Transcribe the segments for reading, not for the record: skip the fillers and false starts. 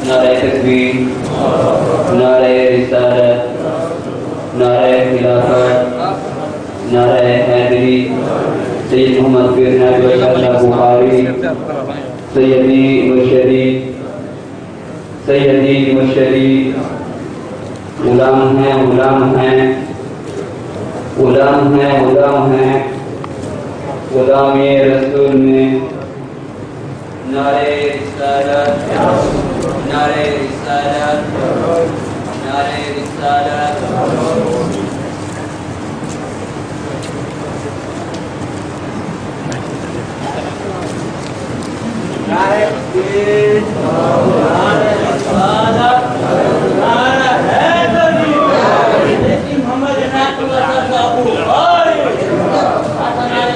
نعرہ تکبیر، نعرہ رسالت، نعرہ خلافت، نعرہ حیدری، سید محمد پیر نائب شاہ بخاری، سیدی مشری، غلام ہیں غلام ہیں غلام ہیں غلام ہیں غلام رسول میں نعرہ رسالت، نعرہ رسالت، نعرہ رسالت۔ نعرہ تکبیر، نعرہ رسالت، نعرہ حیدری، سید محمد نائب شاہ بخاری، نعرہ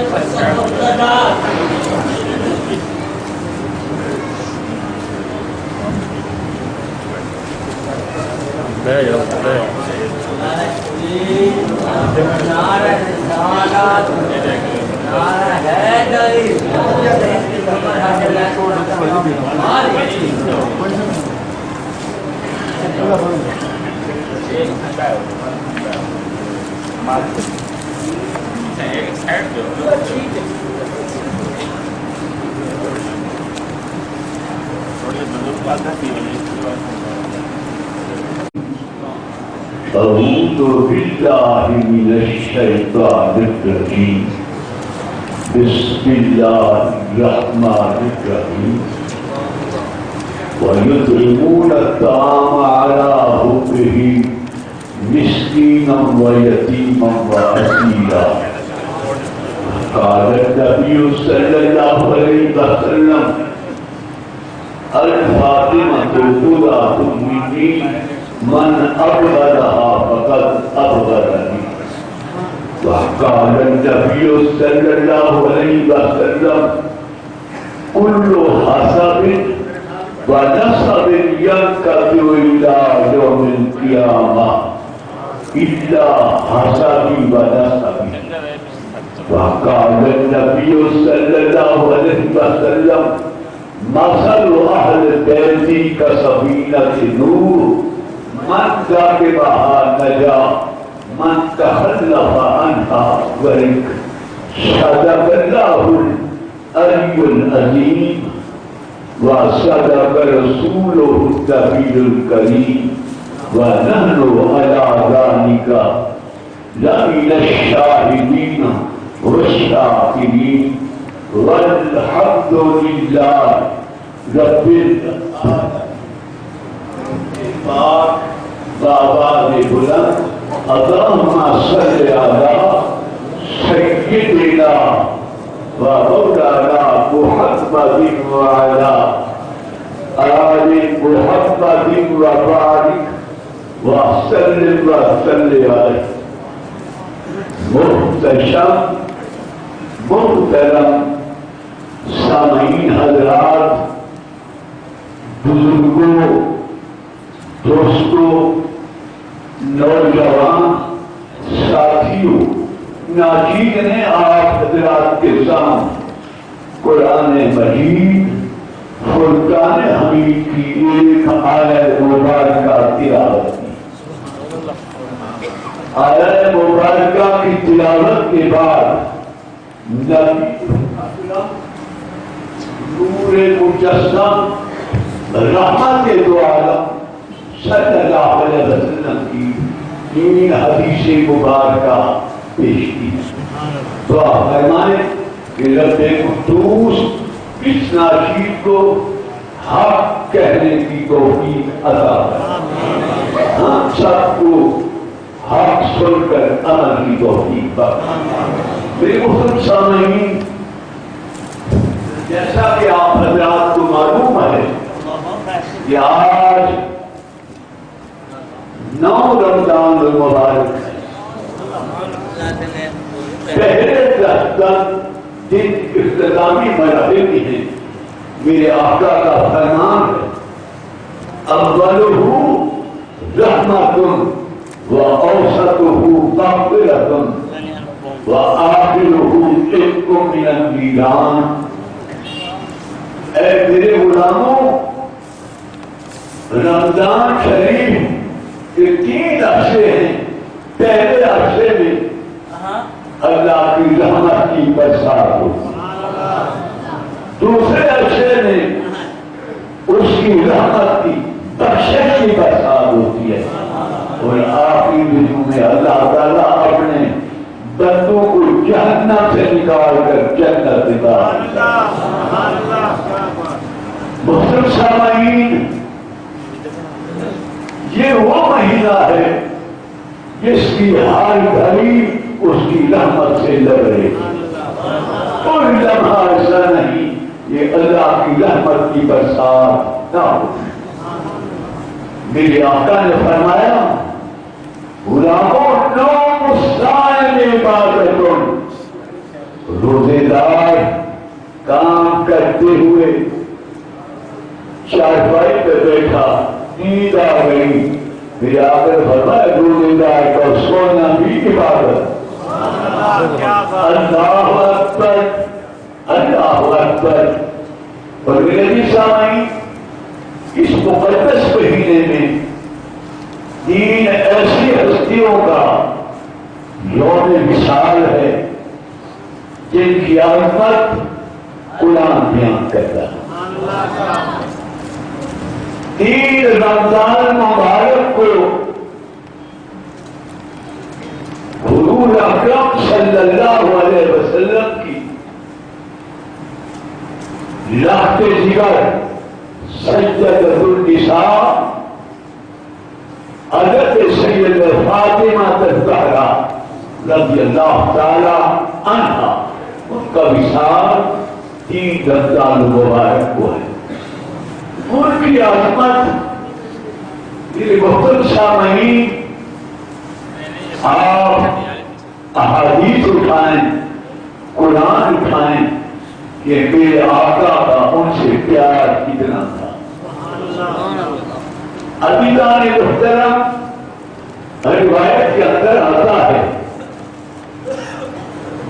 أعوذ بالله من الشيطان الرجيم بسم الله الرحمن الرحيم ويطعمون الطعام على حبه مسكينا ويتيما وأسيرا قال النبي صلى الله عليه وسلم الفاطمة بضعة مني من أبغضها فقد أبغضني وقال النبي صلى الله عليه وسلم كل حسب ونسب ينقطع إلى يوم القيامة إلا حسبي ونسبي وقال النبي صلى الله عليه وسلم مثل أهل بيتي كسفينة نور من راكبها نجا من تخلف عنها غرق صدق الله العلي العظيم وصدق رسوله النبي الكريم ونحن على ذلك لمن الشاهدين والشاكرين والحمد لله رب العالمين۔ بآواز بلند اللهم صل على سيدنا ومولانا محمد وعلى آل محمد وبارك وسلم عليه۔ محترم سامعین حضرات، بزرگوں، دوستوں، نوجوان ساتھیوں، ناچیز نے آپ حضرات کے سامنے قرآن مجید فرقان حمید کی ایک آیت مبارکہ تلاوت کی۔ آیت مبارکہ کی تلاوت کے بعد نبی نور مجسم رحمت دو عالم صلی اللہ علیہ وسلم کی تین حدیث مبارکہ پیش کی۔ دعا فرمائیں کہ رب قدوس اس ناشید کو حق کہنے کی توفیق عطا فرمائے، ہم سب کو حق سن کر عمل کی توفیق بخشے۔ میرے محترم سامعین، جیسا کہ آپ حضرات کو معلوم ہے کہ آج 9 رمضان المبارک ہے۔ پہلے 10 دن اختتامی مراحل کی ہیں۔ میرے آقا کا فرمان ہے اولہ رحمت وأوسطه مغفرة وآخره عتق من النيران۔ اے میرے غلاموں، رمضان شریف کے 3 عرصے ہیں. پہلے عرصے میں اللہ کی رحمت کی برسات ہوتی ہے. دوسرے عرصے میں اس کی رحمت کی بخشش کی برسات ہوتی ہے. اور آخری دنوں میں اللہ تعالیٰ اپنے بندوں کو جہنم سے نکال کر جنت دیتا ہے. محترم سامعین، یہ وہ مہینہ ہے جس کی ہر گھڑی اس کی رحمت سے لگ رہی. کوئی لمحہ ایسا نہیں یہ اللہ کی رحمت کی برسات نہ ہو. میرے آقا نے فرمایا غلاموں نوم الصائم عبادتun. روزے دار کام کرتے ہوئے چارپائی پہ بیٹھا نیند آ گئی. میرے آقا نے فرمایا روزے دار کا سونا بھی عبادت. اللہ اکبر، اللہ اکبر. اور میرے سامعین، اس مقدس مہینے میں 3 ایسی ہستیوں کا یوم وصال ہے جن کی عظمت قرآن بیان کرتا ہے. 3 رمضان مبارک کو حضور اکرم صلی اللہ علیہ وسلم کی لخت جگر سجدۃ النساء حضرت سید فاطمہ الزہرا رضی اللہ تعالی عنہا، ان کا وصال 3 رمضان مبارک کو ہے. ان کی عظمت میرے محترم سامعین، آپ احادیث اٹھائیں، قرآن اٹھائیں کہ میرے آقا کا ان سے پیار کتنا تھا. عزیزان محترم، روایت کے اندر آتا ہے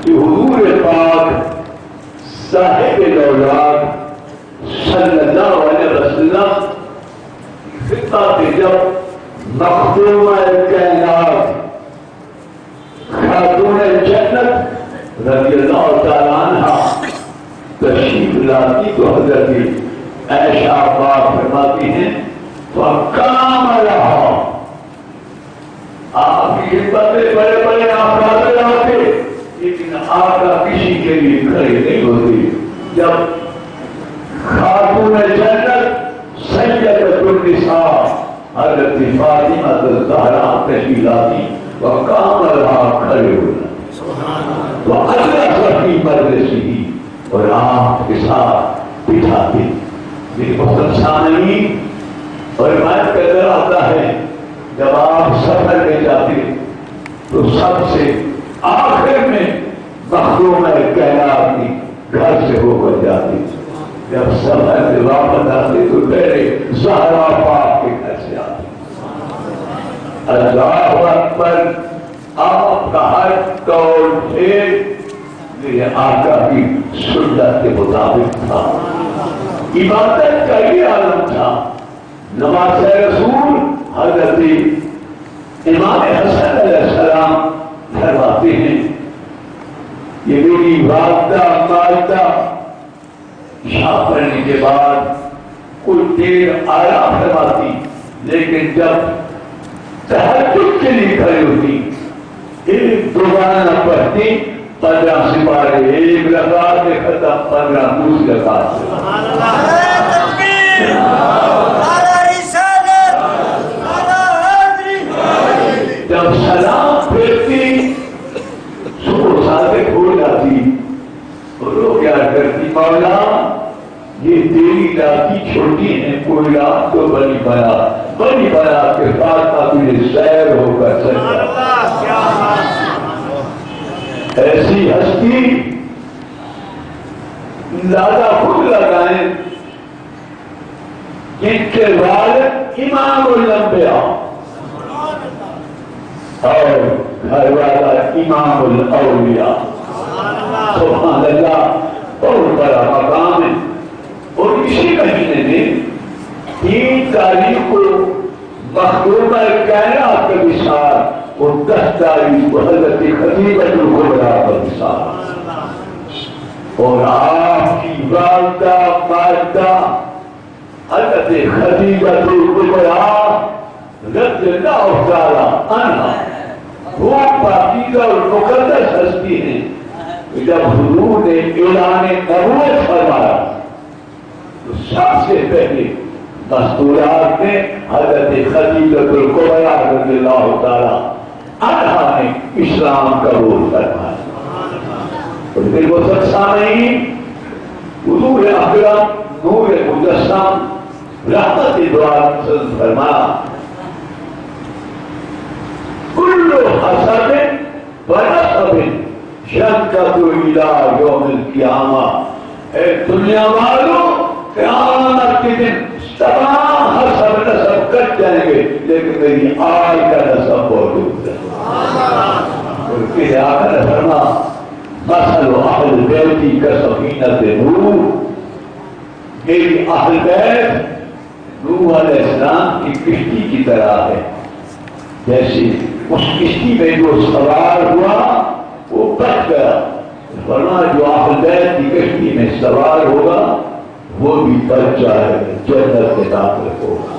کہ حضور پاک صاحب الاولاد صلی اللہ علیہ وسلم خطہ کے جب مخدومہ کائنات خاتون جنت رضی اللہ تعالیٰ عنہ تشریف لاتی تو حضرت عائشہ پاک فرماتی ہیں وَقَامَ لَهَا. آپ کی خدمت میں بڑے بڑے افراد لاتے لیکن آقا کسی کے لیے کھڑے نہیں ہوتے. جب خاتون جنت سیدۃ النساء حضرت فاطمہ الزہرا تشریف لاتی وَقَامَ لَهَا کھڑے ہونا وَأَجْلَسَ فِي مَجْلِسِهِ، اور آپ کے ساتھ بٹھاتے. میرے محترم سامعین، اور روایت کا اندر آتا ہے جب آپ سفر میں جاتے تو سب سے آخر میں مخدومہ کائنات کی گھر سے ہو کر جاتی. جب سفر سے واپس آتے تو پہلے زہرا پاک کے گھر سے آتے. اللہ اکبر. آپ کا ہر قول پھر میرے آقا کی سنت کے مطابق تھا. عبادت کا یہ عالم تھا. نماز رسول حضرت امام حسن علیہ السلام فرماتے ہیں یہ میری والدہ مالدہ شام پڑھنے کے بعد کچھ دیر آرام فرماتی، لیکن جب تہجد کے لیے کھڑی ہوتی ایک دوبارہ پڑھتی 15 سپارے ایک رکعت میں ختم، 15 دوسری رکعت سے. جب سلام پھیرتی صبح صادق ہو جاتی اور وہ کیا کرتی مولا یہ تیری لاتی چھوٹی ہے، کوئی رات تو بڑی بنا کے ساتھ تجھے سیر ہو کر سکتا. ایسی ہستی زیادہ خود لگائیں جن کے والد امام الانبیاء اور گھر والا امام الاولیاء. سبحان اللہ، بہت بڑا مقام ہے. اور اسی مہینے میں 3 تاریخ کو مخدومہ کائنات کا مثال اور 10 تاریخ کو حضرت خدیجہ الکبریٰ کا مثال اور آپ کی والدہ ماجدہ حضرت خدیجہ الکبریٰ رضی اللہ تعالی عنہا وہ پاکیزہ اور مقدس ہستی ہیں. جب حضور نے اعلان نبوت فرمایا تو سب سے پہلے دستورات میں حضرت خدیجہ الکبریٰ رضی اللہ تعالی عنہا نے اسلام قبول فرمایا. اور پھر وہ سامعین حضور اکرم نور مجسم رحمت دوار فرمایا کل حسب ونسب شنکت الى یوم القیامہ. اے دنیا والوں قیامت کے دن تمام حسب نسب کٹ جائیں گے لیکن میری آل کا نسب موجود ہے. اور پھر آخر فرما مثل اہل بیتی کا سفینۃ نوح. میری اہل بیت نوح علیہ السلام کی کشتی کی طرح ہے. جیسے اس کشتی میں جو سوار ہوا وہ بچ گیا. ورنہ جو اہل بیت کی کشتی میں سوار ہوگا وہ بھی بچ جائے جنت کے داخل ہوگا.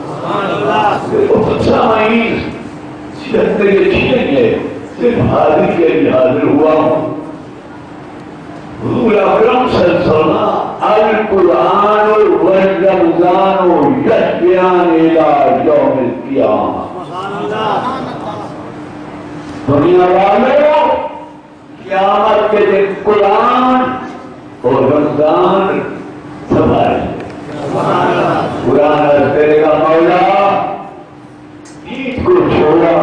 سامعین سیرت میں یہ چیزیں ہے صرف حاضر کے لیے حاضر ہوا ہوں. حضور اکرم صلی اللہ علیہ وسلم القرآن والرمضان یشفیان الی یوم القیامہ. دنیا والوں قیامت کے دن قرآن اور رمضان سنبھالیں. قرآن عرض کرے گا مولا عید کو چھوڑا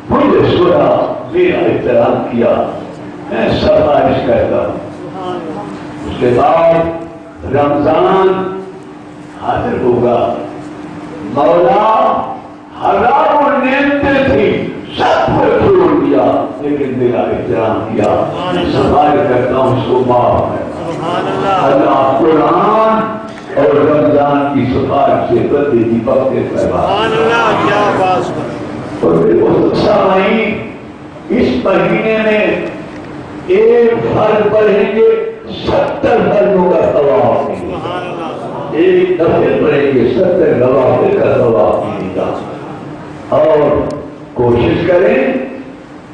مجھے سنا میرا احترام کیا میں سفارش کرتا ہوں. اس کے بعد رمضان حاضر ہوگا مولا ہزاروں نعمتیں تھی سب کو چھوڑ دیا لیکن میرا احترام کیا سفارش کرتا ہوں اس کو معاف کرتا ہوں. اللہ قرآن اور رمضان کی سفارش سے بندے کی بخشش فرمائے. اور سامعین اس مہینے میں ایک فرض پڑھیں گے 70 فرضوں کا ثواب ملے گا. ایک نفل پڑھیں گے 70 نوافل کا ثواب ملے گا. اور کوشش کریں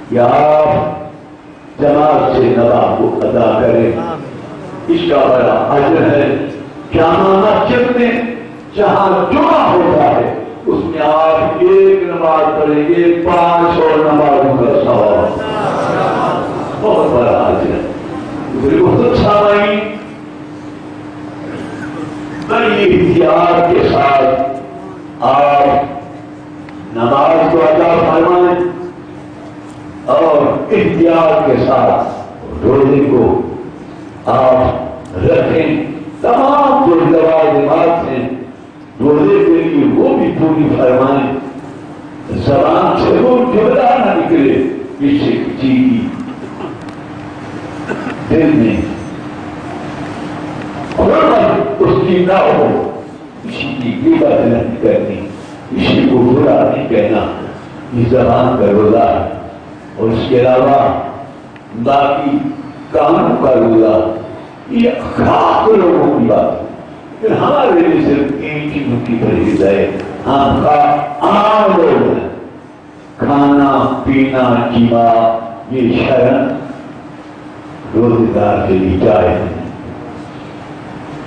کہ آپ جماعت سے نماز کو ادا کریں. اس کا بڑا اجر ہے. جامع مسجد میں جہاں جمعہ ہوتا ہے اس میں آپ ایک نماز پڑھیں گے 500 نمازوں کا ثواب. بہت بڑا اجر ہے. سامعین بڑی احتیاط کے ساتھ آپ نماز کو ادا فرمائیں اور احتیاط کے ساتھ روزے کو آپ رکھیں. تمام جو لوازمات ہیں روزے کے لیے وہ بھی پوری فرمائیں. زبان سے وہ جملہ نہ نکلے کسی کی دل میں اس کی نہ ہو. کسی کی غیبت نہیں کرنی, کسی کو برا نہیں کہنا. یہ زبان کا روزہ ہے. اور اس کے علاوہ باقی کاموں کا روزہ یہ خاص لوگوں کی بات ہے. پھر ہمارے لیے صرف ایک چیزوں کی پرہیز ہے. ہم عام لوگ ہیں. کھانا پینا جیما یہ شرم روزے دار کے لیے جائز ہے.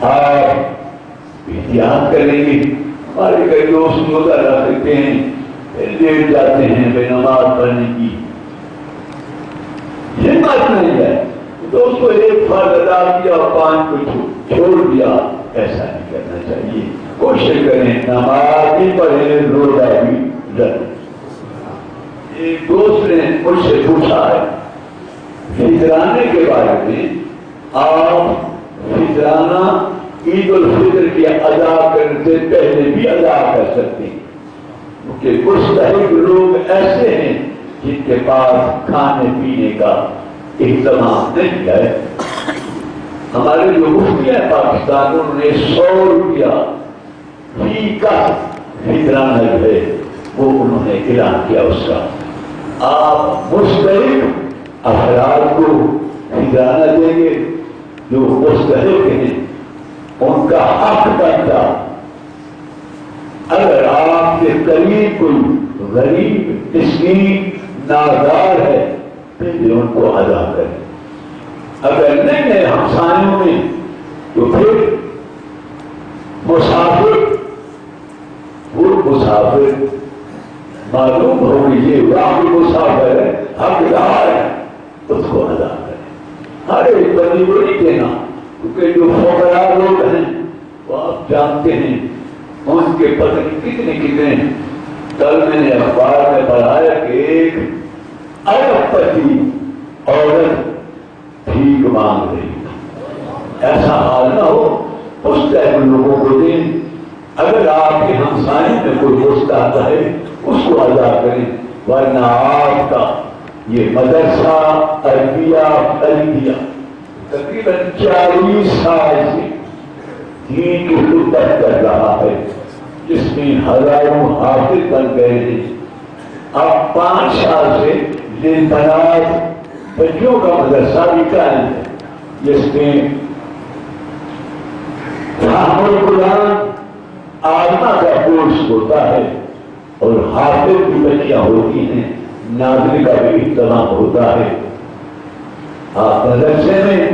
آپ احتیاط کریں گے. ہمارے کئی دوست روزہ رکھتے ہیں لیٹ جاتے ہیں بے نماز پڑھنے کی ہمت نہیں ہے تو اس کو ایک فرض ادا کیا اور 5 کو چھوڑ دیا. ایسا نہیں کرنا چاہیے. کوشش کریں نماز بھی پڑھیں روزہ بھی رکھیں. ایک دوست نے مجھ سے پوچھا ہے فطرانے کے بارے میں. آپ فطرانہ عید الفطر کی ادا کرنے سے پہلے بھی ادا کر سکتے ہیں کیونکہ مستحق لوگ ایسے ہیں جن کے پاس کھانے پینے کا اہتمام نہیں ہے. ہمارے جو مفتی ہیں پاکستان انہوں نے 100 روپیہ فی کا فطرانہ ہے وہ انہوں نے اعلان کیا اس کا. آپ مستحق افراد کو فطرانہ دیں گے جو مستحق ہیں ان کا حق بنتا. اگر آپ کے قریب کوئی غریب مسکین نادار ہے پھر ان کو ادا کریں. اگر نہیں ہے ہمسایوں میں تو پھر مسافر وہ مسافر معلوم ہو یہ واقعی مسافر ہے حقدار ہے اس کو ادا کریں. ہر ایک بندی کو نہیں دینا کیونکہ جو فقراء لوگ ہیں وہ آپ جانتے ہیں ان کے پتہ کتنے کتنے. کل میں نے اخبار میں پڑھایا کہ ایک ارب پتی عورت بھیک مانگ رہی. ایسا حال نہ ہو مستحق لوگوں کو دیں. اگر آپ کے ہمسائے میں کوئی دوست آتا ہے اس کو ادا کریں ورنہ آپ کا یہ مدرسہ عربیہ تقریباً 40 سال سے دین کی خدمت کر رہا ہے جس میں ہزاروں حافظ بن گئے ہیں. اب 5 سال سے یہ بنات بچوں کا مدرسہ بھی قائم ہے جس میں تحمل قرآن عالمہ کا کورس ہوتا ہے اور حافظ کی بچیاں ہوتی ہیں. ناظری کا بھی اہتمام ہوتا ہے. آپ مدرسے میں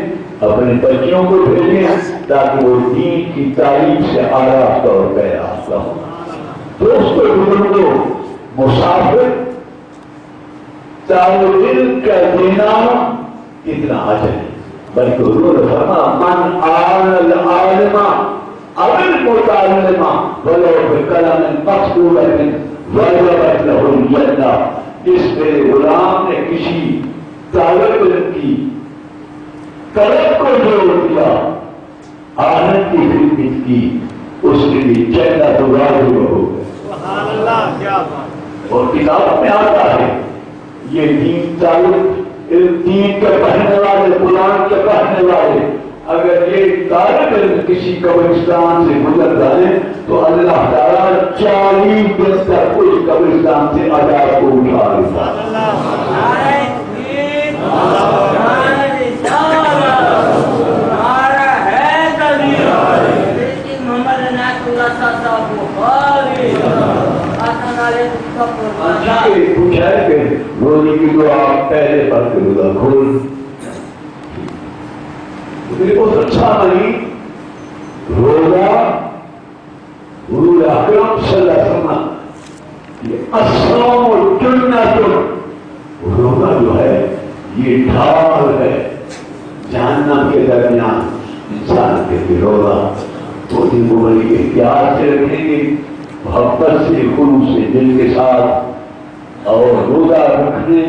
اپنے بچوں کو بھیجیں تاکہ وہ دین کی تعلیم سے آراستہ اور پیراستہ ہو. دوستو بزرگوں مسافر طالب علم کا دینا اتنا اجر ہے بلکہ حضور نے فرمایا من آن العالمہ اول متعلمہ ولو بکلام مقصورۃ وجبت له الجنہ. جس میرے غلام نے کسی طالب علم کی طلب کو جوڑ دیا آنند کی خدمت کی اس کے لیے جنت واجب ہو گئے. سبحان اللہ. کیا بات. اور کتاب میں آتا ہے یہ دین طالب دین کے پڑھنے والے قرآن کے پڑھنے والے اگر یہ طالب علم کسی قبرستان سے گزر جائے تو اللہ تعالیٰ 40 دن تک اس قبرستان سے عذاب کو اٹھا لیتا ہے. پوچھا ہے کہ روزے کی تو آپ پہلے پڑھ کے روزہ کھول میرے بہت اچھا بنی روزہ حضور اکرم صلی اللہ علیہ وسلم یہ الصوم جنۃ. روزہ جو ہے یہ ڈھال ہے جہنم کے درمیان انسان کے لیے. روزہ تو دن کو بڑی احتیاط سے رکھیں گے محبت سے خلوص سے دل کے ساتھ اور روزہ رکھنے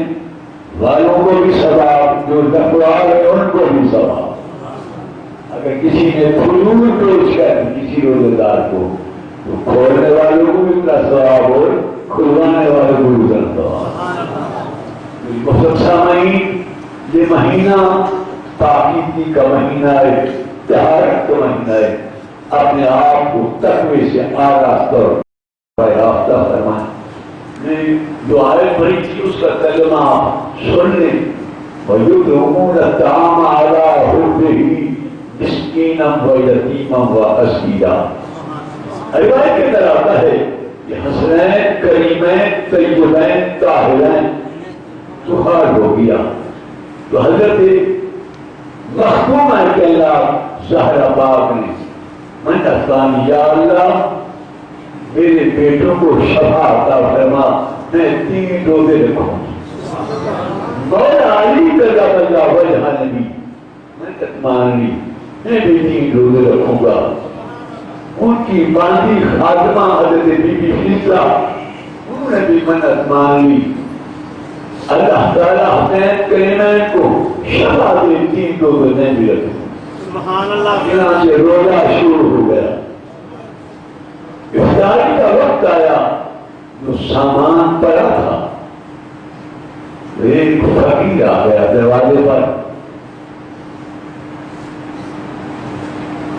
والوں کو بھی ثواب جو رکھوال ہے ان کو بھی ثواب. اگر کسی نے فضول پیش کر کسی روزے دار کو تو کھولنے والوں کو بھی اتنا ثواب اور کھلوانے والوں کو بھی اتنا ثواب. بہت اچھا مہینہ یہ مہینہ پاکیزگی کا مہینہ ہے طہارت کا مہینہ ہے. اپنے آپ کو تقوی سے آراستہ اور یافتہ فرمائیں. میں دعائیں پڑھی تھی اس کا ترجمہ سن لیں. وَيُطْعِمُونَ الطَّعَامَ عَلَىٰ حُبِّهِ مِسْكِينًا وَيَتِيمًا وَأَسِيرًا. روایت کے اندر آتا ہے کہ حسنین کریمین طیبین طاہرین سخار ہو گیا تو حضرت مخدوم ہے کہ اللہ زہرا پاک نے منتقان یا اللہ میرے بیٹوں کو شفا عطا فرما میں 3 روزے رکھوں. مولا علی کا بندہ وجہ نبی منتق مان لی میں بھی 3 روزے رکھوں گا. ان کی باندھی خاتمہ حضرت بی بی فیصہ انہوں نے بھی منت مان لی. اللہ تعالیٰ حسین کریمین کو شفا دے 3 روزے میں بھی رکھوں. سبحان اللہ. یہاں سے روزہ شروع ہو گیا. افطاری کا وقت آیا جو سامان پڑا تھا ایک فقیر آ گیا دروازے پر.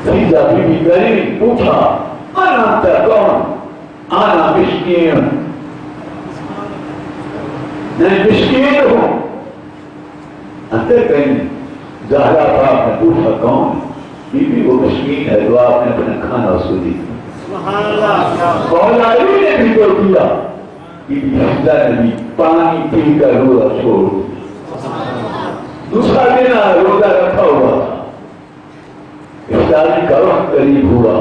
فیضا بی بی کریم پوچھا من أنت كون أنا مسكين میں مسکین ہوں. اندر کہیں زہرا پاک نے پوچھا کون بی بی وہ مسکین ہے تو آپ نے اپنا کھانا اس کو دی. مولا علی نے بھی تو دیا. بی بی حفظہ نے بھی پانی پی کر روزہ چھوڑ دیا. دوسرا دن روزہ رکھا ہوا تھا. افطاری کا وقت قریب ہوا.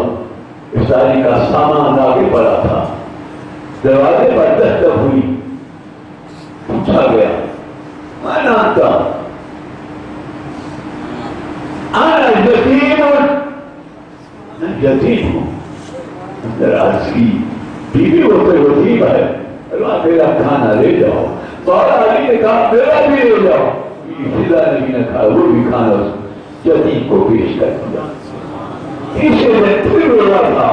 افطاری کا سامان آگے پڑا تھا. دروازے پر دستک ہوئی. پوچھا گیا میں نامتا آنا یتیم ہوں. اندر عرض کی بی بی وہ تو یتیم ہے اللہ میرا کھانا لے جاؤ. مولا علی نے کہا میرا بھی لے جاؤ. فضا نے بھی نہ کھا وہ بھی کھانا یتیم کو پیش کر دیا. اسے میں پھر روزہ تھا.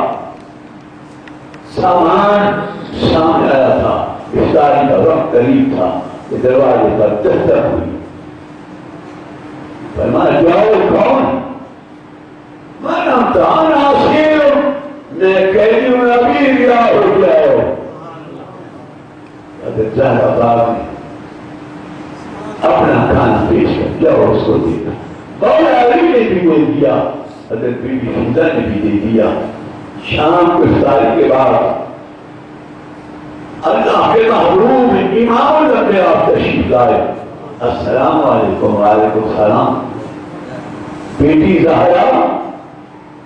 سامان سامنے آیا تھا. افطاری کا وقت قریب تھا. دروازے پر دستک ہوئی. فرمایا جاؤ کون؟ میں نامتا آنا سیر میں قیدی ہوں ابھی رہا ہو جاؤ. حضرت زہرا باغ نے اپنا کھانا پیش کر جاؤ اس کو دیکھا. مولا علی نے بھی دے دیا. حضرت بی بی حفظہ نے بھی دے دیا. شام کو افطاری کے بعد اللہ کے محروم امام الانبیاء تشریف لائے. السلام علیکم. وعلیکم السلام. بیٹی زہرا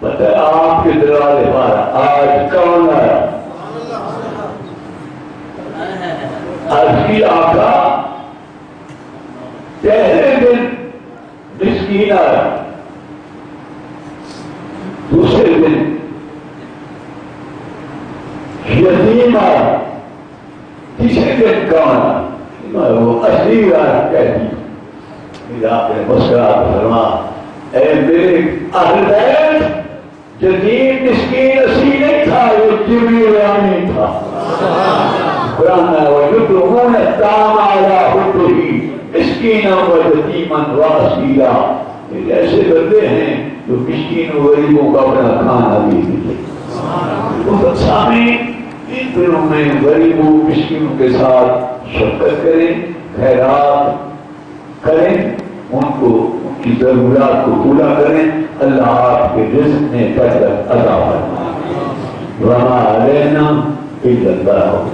پتہ ہے آپ کے دروازے پر آج کون آیا؟ عرض کی آقا پہلے دن مسکین آیا. دوسرے دن یتیم آیا. تیسرے دن کون وہ اصلی رات کہتی میرا آپ نے مسکرات فرما اے میرے اہل بیت یتیم مسکین اسی نہیں تھا وہ جبریل امین تھا. قرآن ہے وَيُطْعِمُونَ الطَّعَامَ عَلَىٰ حُبِّهِ مِسْكِينًا وَيَتِيمًا وَأَسِيرًا. یہ ایسے بندے ہیں جو مسکین و غریبوں کا اپنا کھانا بھی دیتے. بہت سامنے ان دنوں میں غریبوں مسکینوں کے ساتھ شفقت کریں, خیرات کریں, ان کی ضرورات کو پورا کریں. اللہ آپ کے رزق میں برکت عطا فرمائے. وما علینا الا البلاغ.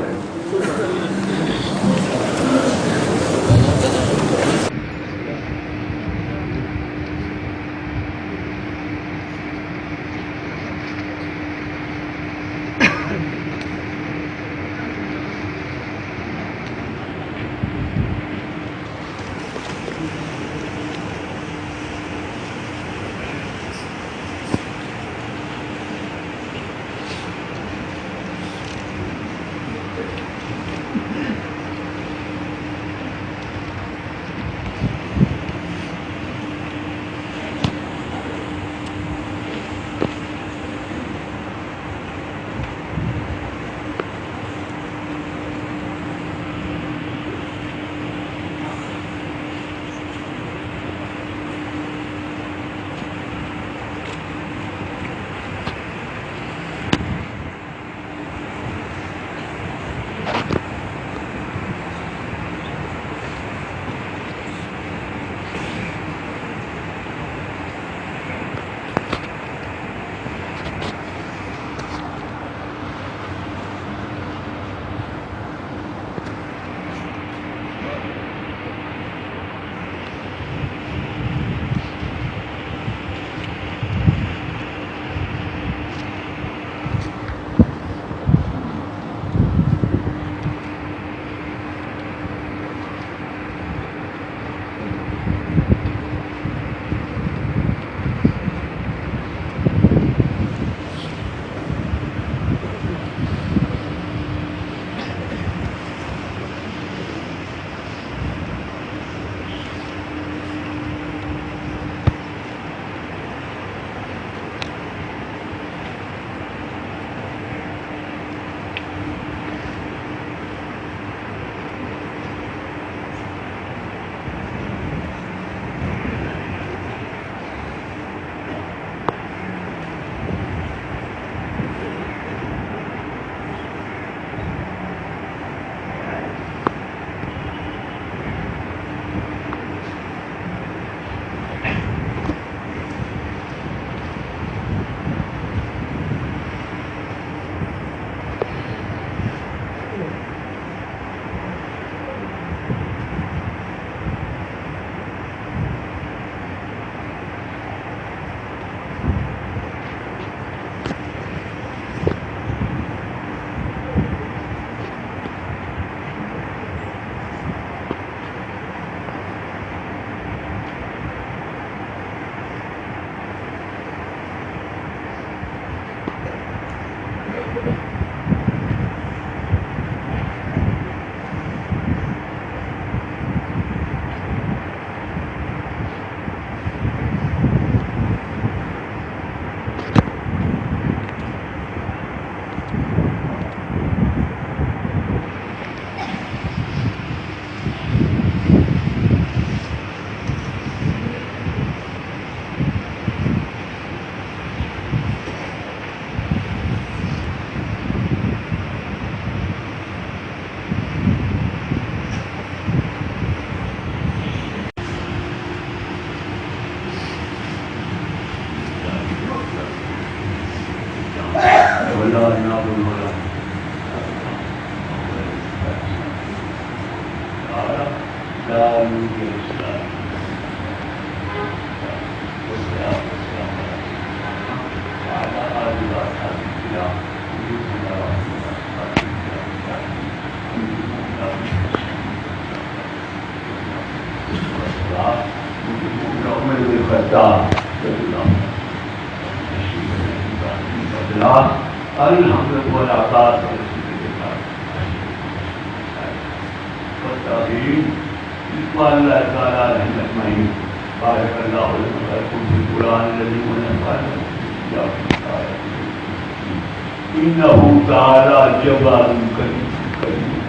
إنه تعالى جبار كريم كريم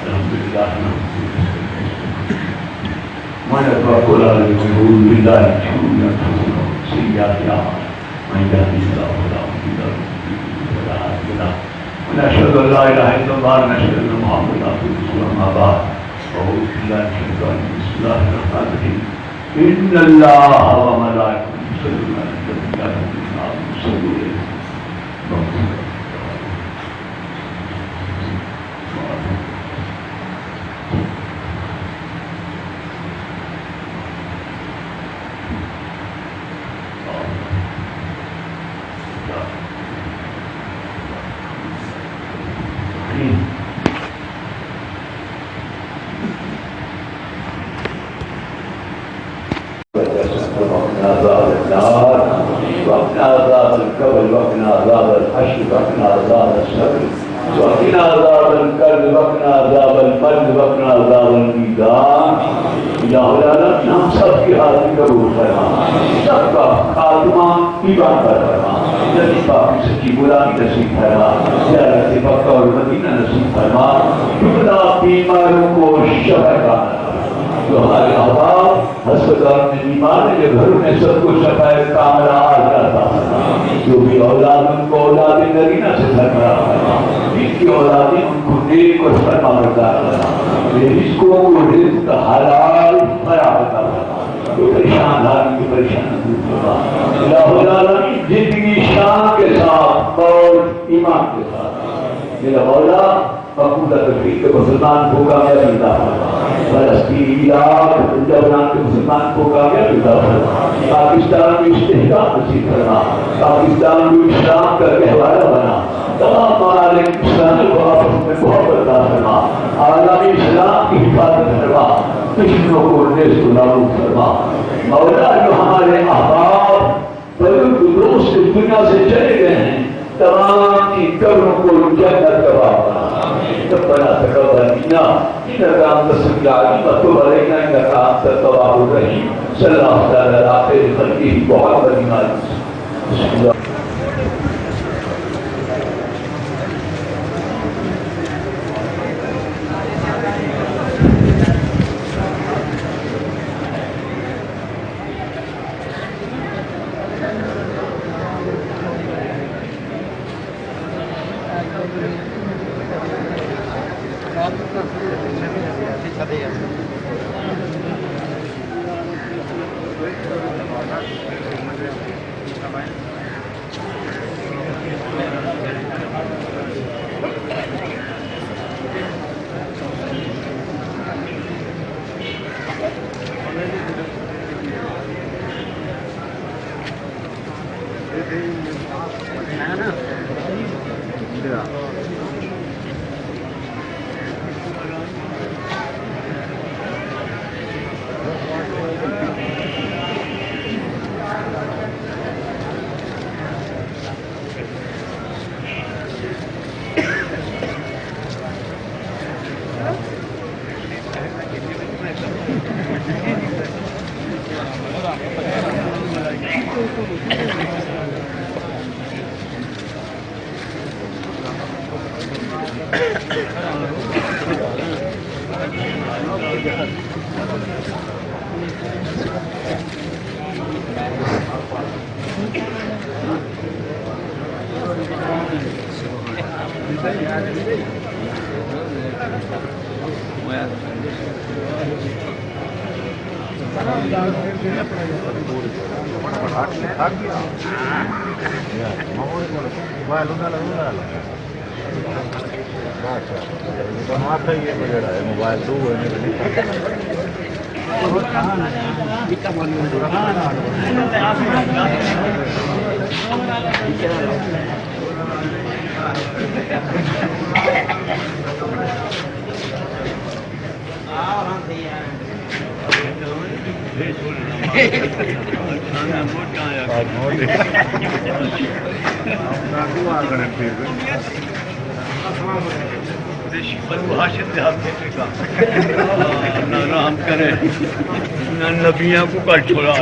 الحمد لله ونتوكل على الجهود بالله شرور انفسنا وسيئات اعمالنا من يهده الله فلا مضل له ولا هادي له ونشهد ان لا اله الا الله ونشهد ان محمدا عبده ورسوله اما بعد اعوذ بالله من الشيطان الرجيم بسم الله الرحمن الرحيم ان الله وملائكته يصلون على النبي يا ايها الذين امنوا صلوا عليه وقنا عذاب القبر وقنا عذاب الحشر وقنا عذاب الصبر وقنا عذاب القلب وقنا عذاب المرض وقنا عذاب الميزان الہ العالمین ہم سب کی حاضری قبول فرما سب کا خاتمہ ایمان پر فرما نبی پاک کی سچی غلامی نصیب فرما زیارت مکہ اور مدینہ نصیب فرما جملہ بیماروں کو شفا عطا جو ہمارے احباب ہسپتال میں بیمار ہیں جو گھروں میں سب کو شفا کاملہ عاجلہ جو بھی اولاد ان کو اولاد نرینہ سے سربراہ فرما جن کی اولادیں ان کو نیک اور فرما بردار فرما رزقوں کو رزق حلال فراہم فرما جو پریشان حالی کی پریشان دور فرما الہ العالمین زندگی شان کے ساتھ اور ایمان کے ساتھ میرا مولا مقبولہ تفریق کے مسلمان کو کامیابی عطا فرما فلسطین عراق لبنان کے مسلمان کو کامیابی عطا فرما پاکستان میں استحکام نصیب فرما پاکستان کو اسلام کا کہوارہ بنا تمام ممالک اسلامی کو آپس میں محبت عطا فرما عالم اسلام کی حفاظت فرما دشمنوں کو نیز کو نابود فرما مولا جو ہمارے احباب بزرگ دوست دنیا سے چلے گئے ہیں تمام کی قبروں کو جنت کا باغ بنا ربنا تقبل منا انك انت السميع العليم وتب علينا انك انت التواب الرحيم صلى الله تعالى على خير خلقه محمد بسم الله موبائل دو رام کرے نبیاں کو کل چھوڑا